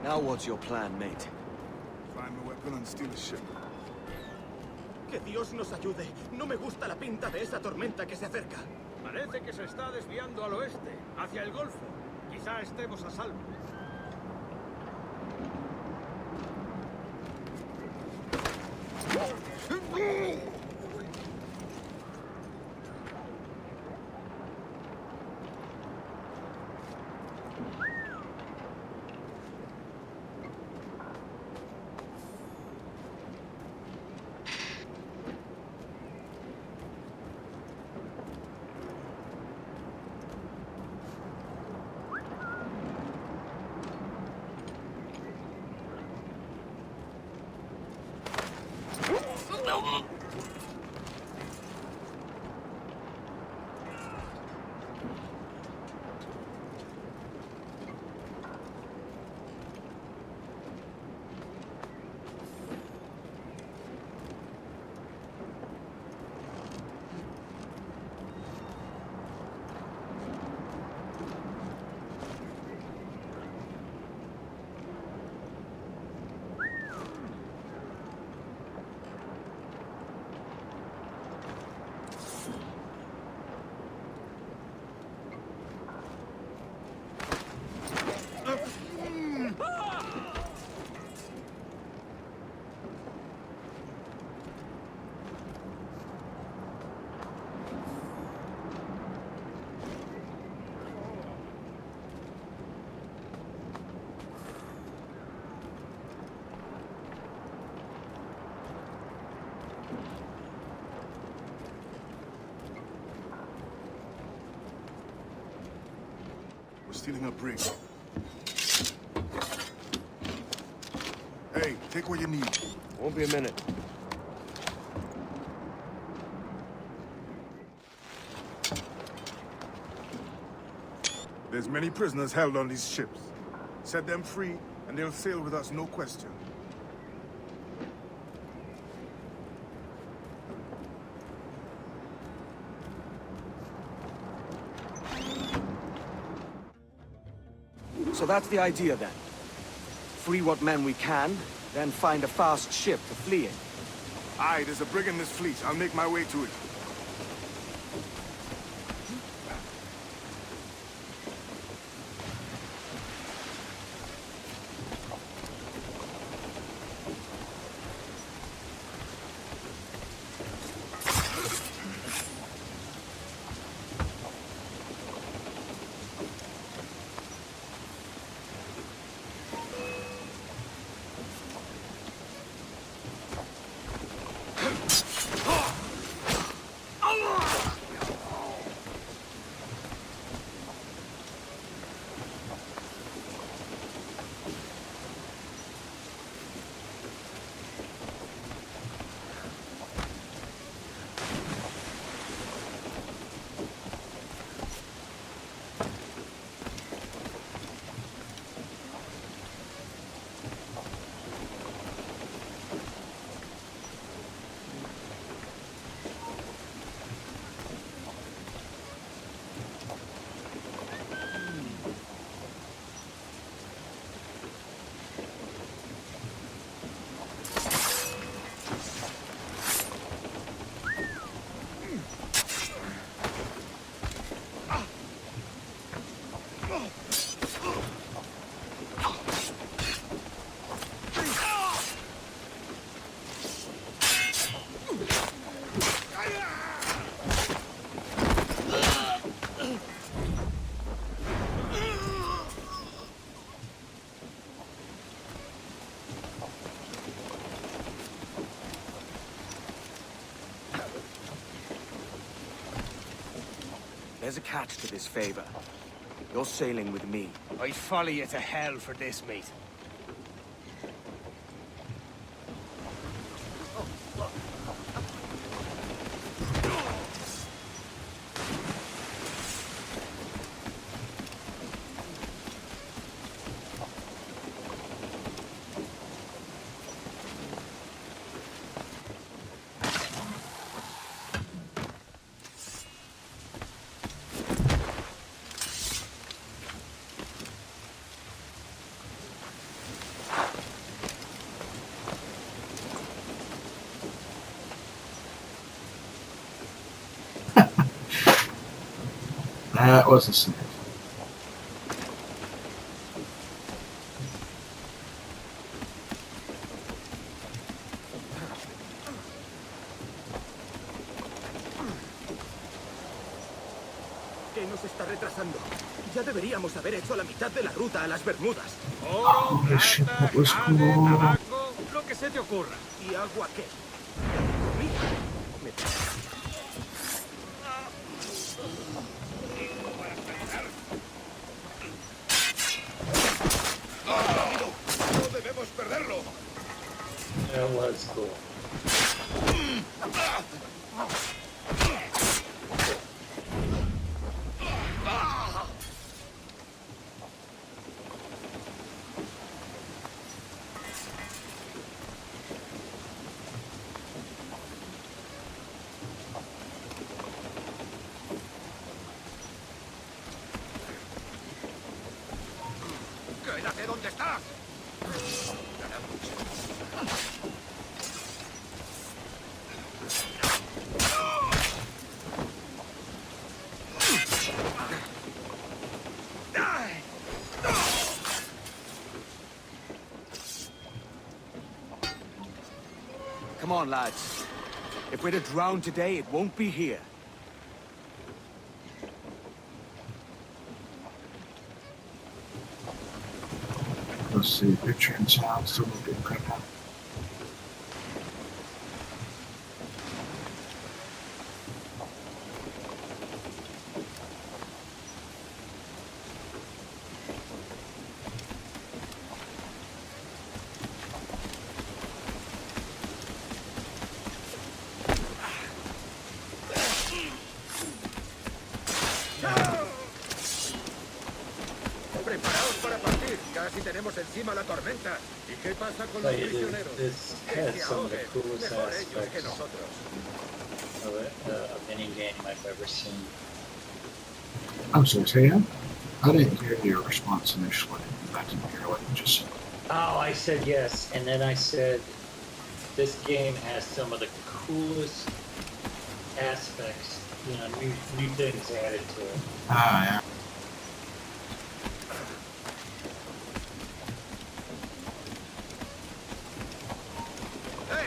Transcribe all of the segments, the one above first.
Now what's your plan, mate? Find the weapon and steal the ship. Que Dios nos ayude. No me gusta la pinta de esa tormenta que se acerca. Parece que se está desviando al oeste, hacia el Golfo. Quizá estemos a salvo. We're stealing a brig. Hey, take what you need. Won't be a minute. There's many prisoners held on these ships. Set them free, and they'll sail with us, no question. So that's the idea then. Free what men we can, then find a fast ship to flee in. Aye, there's a brig in this fleet. I'll make my way to it. There's a catch to this favor. You're sailing with me. I'd follow you to hell for this, mate. That was a snake. ¿Qué nos está retrasando? Ya deberíamos haber hecho la mitad de la ruta a las Bermudas. Oro, Holy shit, plata, that was jade, cool. tabaco, lo que se te ocurra. ¿Y agua qué? Mira, me... No debemos perderlo. That was cool. ¡Quédate donde estás! Come on, lads. If we're to drown today, it won't be here. Let's see, picture and sound still looking good. Preparaos para partir. Casi tenemos encima la tormenta. ¿Y qué pasa con los Like, prisioneros? this Que has se some of the ahoguen. coolest Mejor ellos que aspects nosotros. of any game I've ever seen. I'm sorry, say again? I didn't hear your response initially. I didn't hear what you just said. Oh, I said yes, and then I said this game has some of the coolest aspects, you know, new things added to it. Ah, yeah.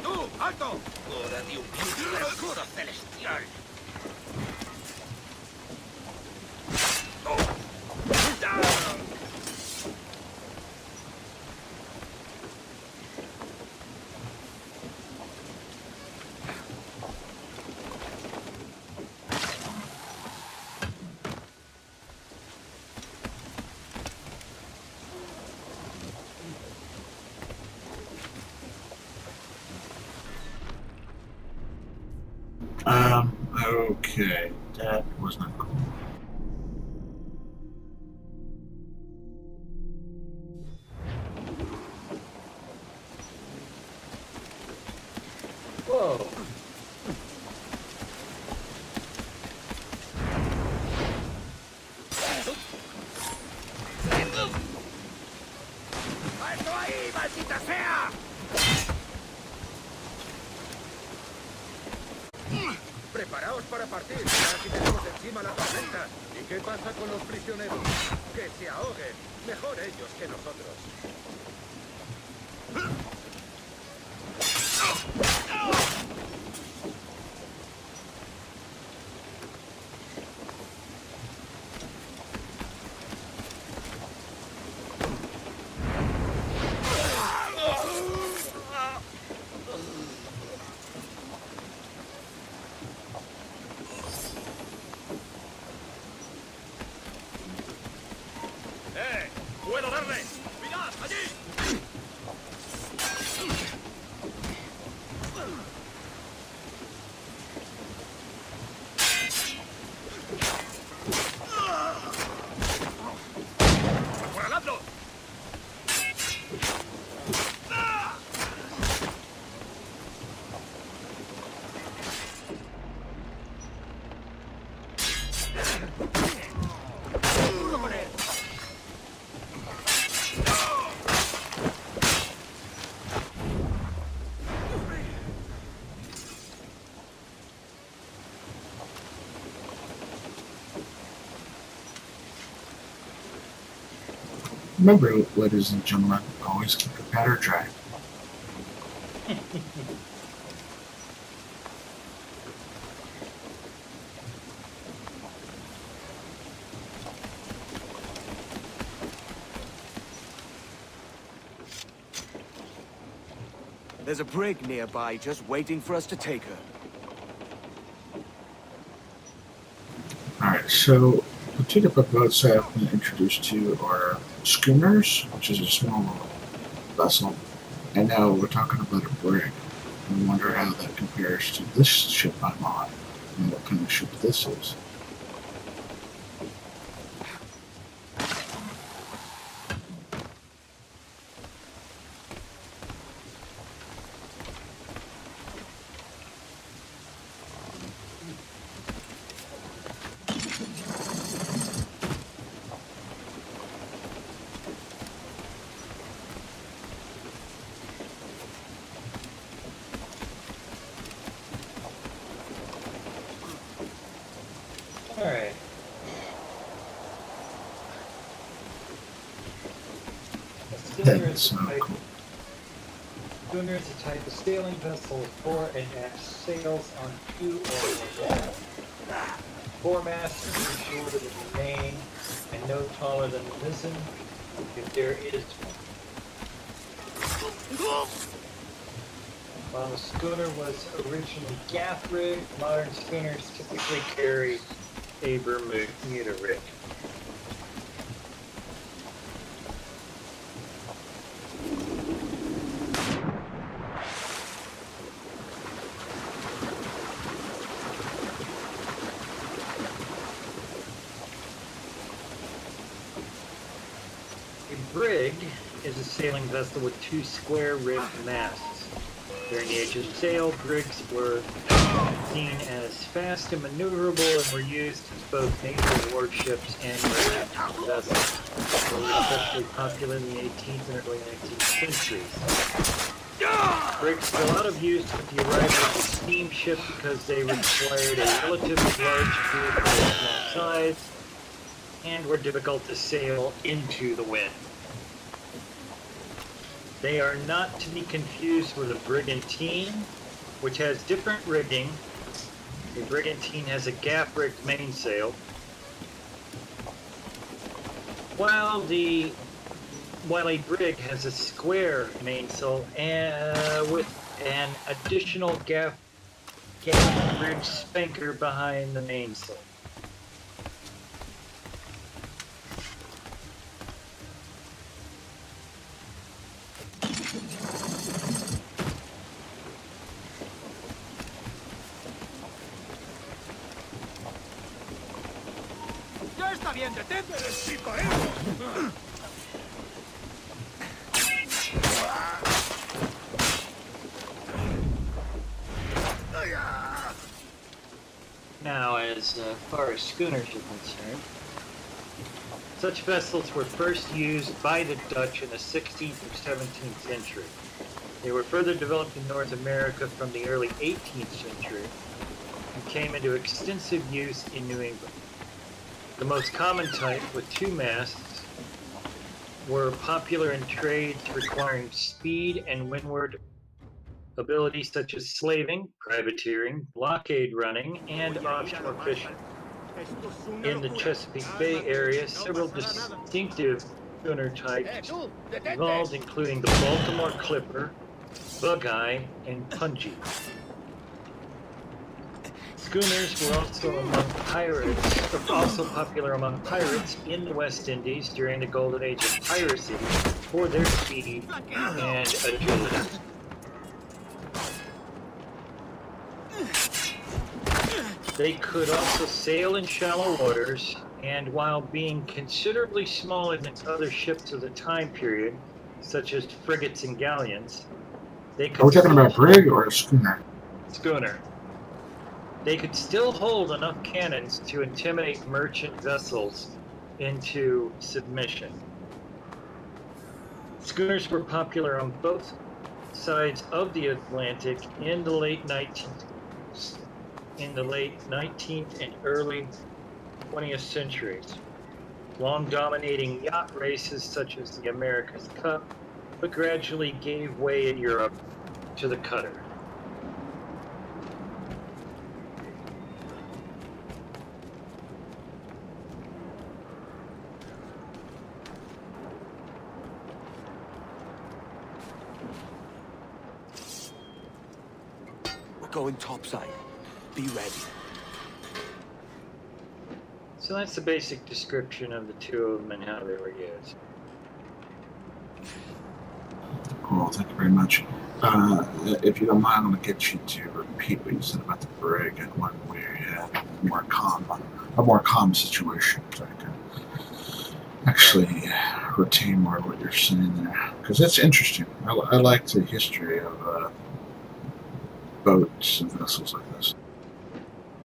¡Tú! ¡Alto! ¡Hora de un escudo celestial! Okay, that was not cool. Whoa! ¡Alto ahí, maldita sea! Preparaos para partir. Casi tenemos encima la tormenta. ¿Y qué pasa con los prisioneros? Que se ahoguen. Mejor ellos que nosotros. ¡Puedo darle! ¡Mirad, allí! ¡Acorraladlo! ¡Duro con él! Remember, ladies and gentlemen, always keep your powder dry. There's a brig nearby just waiting for us to take her. Alright, so the two different boats I've been introduced to are schooners, which is a small vessel, and now we're talking about a brig. I wonder how that compares to this ship I'm on, and what kind of ship this is. Alright. That is so cool. Schooner is a type of sailing vessel with fore and aft sails on two or more. Foremast is shorter than the main and no taller than the mizzen, if there is one. While the schooner was originally gaff rigged, modern schooners typically carry a Bermuda rig. A brig is a sailing vessel with two square-rigged masts. During the age of sail, brigs were seen as fast and maneuverable and were used as both naval warships and merchant vessels. They were especially popular in the 18th and early 19th centuries. Brigs fell out of use with the arrival of the steamship because they required a relatively large vehicle of small size and were difficult to sail into the wind. They are not to be confused with a brigantine, which has different rigging. A brigantine has a gaff-rigged mainsail, while a brig has a square mainsail with an additional gaff-rigged spanker behind the mainsail. ¡Ya está bien, detente! Now, as far as schooners are concerned, such vessels were first used by the Dutch in the 16th or 17th century. They were further developed in North America from the early 18th century and came into extensive use in New England. The most common type, with two masts, were popular in trades requiring speed and windward abilities such as slaving, privateering, blockade running, and offshore fishing. In the Chesapeake Bay area, several distinctive schooner types evolved, including the Baltimore Clipper, Buckeye, and Pungy. Schooners were also popular among pirates in the West Indies during the Golden Age of piracy for their speed and agility. They could also sail in shallow waters, and while being considerably smaller than other ships of the time period, such as frigates and galleons, they could Are we talking about brig or a schooner? schooner. They could still hold enough cannons to intimidate merchant vessels into submission. Schooners were popular on both sides of the Atlantic in the late 19th and early 20th centuries. long dominating yacht races such as the America's Cup, but gradually gave way in Europe to the cutter. We're going topside. Be ready. So that's the basic description of the two of them and how they were used. Cool, thank you very much. If you don't mind, I'm going to get you to repeat what you said about the brig and when we had a more calm situation. So I can actually retain more of what you're saying there. Because it's interesting. I like the history of boats and vessels like this.